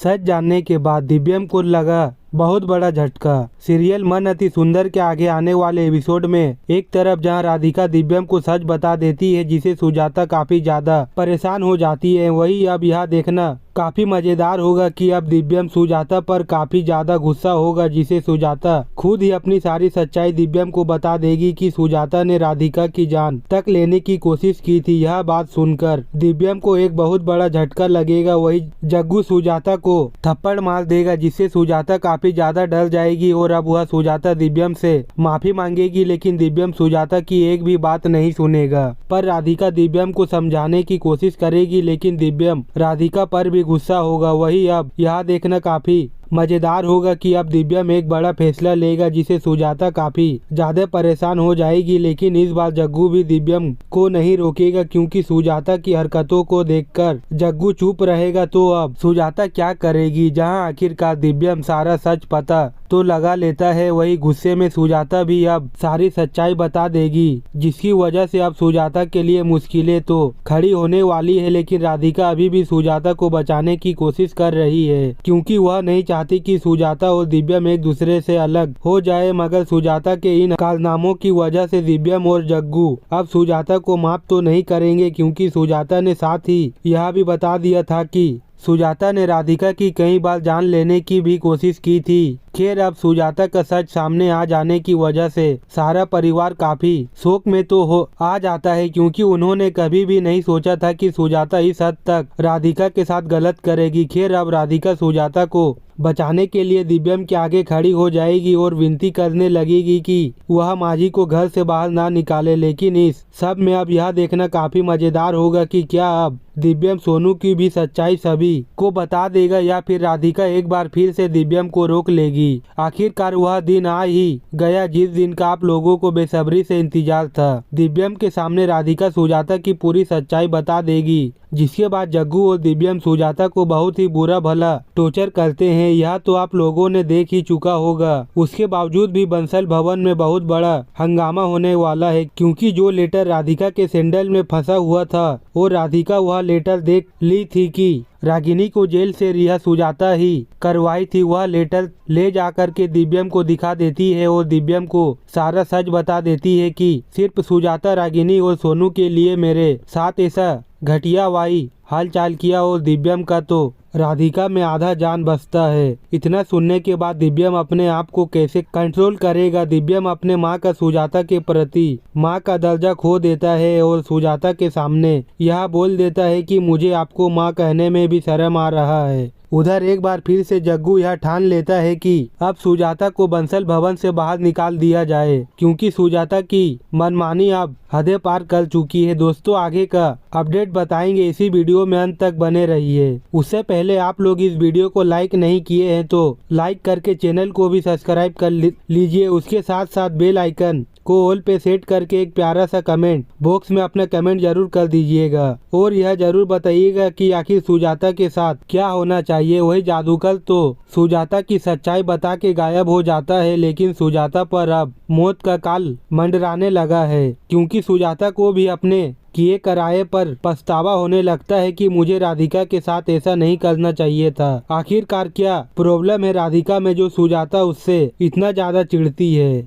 सच जानने के बाद दिव्यम को लगा बहुत बड़ा झटका। सीरियल मन अति सुंदर के आगे आने वाले एपिसोड में एक तरफ जहां राधिका दिव्यम को सच बता देती है जिसे सुजाता काफी ज्यादा परेशान हो जाती है, वही अब यह देखना काफी मजेदार होगा कि अब दिव्यम सुजाता पर काफी ज्यादा गुस्सा होगा, जिसे सुजाता खुद ही अपनी सारी सच्चाई दिव्यम को बता देगी कि सुजाता ने राधिका की जान तक लेने की कोशिश की थी। यह बात सुनकर दिव्यम को एक बहुत बड़ा झटका लगेगा। वही जग्गू सुजाता को थप्पड़ मार देगा, जिससे सुजाता काफी ज्यादा डर जाएगी और अब वह सुजाता दिव्यम से माफी मांगेगी, लेकिन दिव्यम सुजाता की एक भी बात नहीं सुनेगा। पर राधिका दिव्यम को समझाने की कोशिश करेगी, लेकिन दिव्यम राधिका पर भी गुस्सा होगा। वही अब यह देखना काफी मजेदार होगा कि अब दिव्यम एक बड़ा फैसला लेगा, जिसे सुजाता काफी ज्यादा परेशान हो जाएगी। लेकिन इस बार जग्गू भी दिव्यम को नहीं रोकेगा, क्योंकि सुजाता की हरकतों को देखकर जग्गू चुप रहेगा। तो अब सुजाता क्या करेगी? जहां आखिरकार दिव्यम सारा सच पता तो लगा लेता है, वही गुस्से में सुजाता भी अब सारी सच्चाई बता देगी, जिसकी वजह से अब सुजाता के लिए मुश्किलें तो खड़ी होने वाली है। लेकिन राधिका अभी भी सुजाता को बचाने की कोशिश कर रही है, क्योंकि वह नहीं चाहती कि सुजाता और दिव्यम एक दूसरे से अलग हो जाए। मगर सुजाता के इन कारनामों की वजह से दिव्यम और जग्गू अब सुजाता को माफ तो नहीं करेंगे, क्योंकि सुजाता ने साथ ही यह भी बता दिया था कि सुजाता ने राधिका की कई बार जान लेने की भी कोशिश की थी। खैर, अब सुजाता का सच सामने आ जाने की वजह से सारा परिवार काफी शोक में तो आ जाता है, क्योंकि उन्होंने कभी भी नहीं सोचा था कि सुजाता इस हद तक राधिका के साथ गलत करेगी। खैर, अब राधिका सुजाता को बचाने के लिए दिव्यम के आगे खड़ी हो जाएगी और विनती करने लगेगी कि वह माजी को घर से बाहर ना निकाले। लेकिन इस सब में अब यह देखना काफी मजेदार होगा कि क्या अब दिव्यम सोनू की भी सच्चाई सभी को बता देगा, या फिर राधिका एक बार फिर से दिव्यम को रोक लेगी। आखिरकार वह दिन आ ही गया जिस दिन का आप लोगों को बेसब्री से इंतजार था। दिव्यम के सामने राधिका सुजाता की पूरी सच्चाई बता देगी, जिसके बाद जग्गू और दिव्यम सुजाता को बहुत ही बुरा भला टॉर्चर करते हैं। यह तो आप लोगों ने देख ही चुका होगा। उसके बावजूद भी बंसल भवन में बहुत बड़ा हंगामा होने वाला है, क्योंकि जो लेटर राधिका के सैंडल में फंसा हुआ था और राधिका वह लेटर देख ली थी कि रागिनी को जेल से रिहा सुजाता ही करवाई थी। वह लेटर ले जाकर के दिव्यम को दिखा देती है और दिव्यम को सारा सच बता देती है कि सिर्फ सुजाता रागिनी और सोनू के लिए मेरे साथ ऐसा घटियावाई हालचाल किया, और दिव्यम का तो राधिका में आधा जान बसता है। इतना सुनने के बाद दिव्यम अपने आप को कैसे कंट्रोल करेगा? दिव्यम अपने माँ का सुजाता के प्रति माँ का दर्जा खो देता है और सुजाता के सामने यह बोल देता है कि मुझे आपको माँ कहने में भी शर्म आ रहा है। उधर एक बार फिर से जग्गू यह ठान लेता है कि अब सुजाता को बंसल भवन से बाहर निकाल दिया जाए, क्योंकि सुजाता की मनमानी अब हदें पार कर चुकी है। दोस्तों, आगे का अपडेट बताएंगे, इसी वीडियो में अंत तक बने रहिए। उससे पहले आप लोग इस वीडियो को लाइक नहीं किए हैं तो लाइक करके चैनल को भी सब्सक्राइब कर लीजिए। उसके साथ साथ बेल आइकन को ऑल पे सेट करके एक प्यारा सा कमेंट बॉक्स में अपना कमेंट जरूर कर दीजिएगा, और यह जरूर बताइएगा कि आखिर सुजाता के साथ क्या होना चाहिए। वही जादूगर तो सुजाता की सच्चाई बता के गायब हो जाता है, लेकिन सुजाता पर अब मौत का काल मंडराने लगा है, क्योंकि सुजाता को भी अपने किए कराए पर पछतावा होने लगता है कि मुझे राधिका के साथ ऐसा नहीं करना चाहिए था। आखिरकार क्या प्रॉब्लम है राधिका में जो सुजाता उससे इतना ज्यादा चिढ़ती है?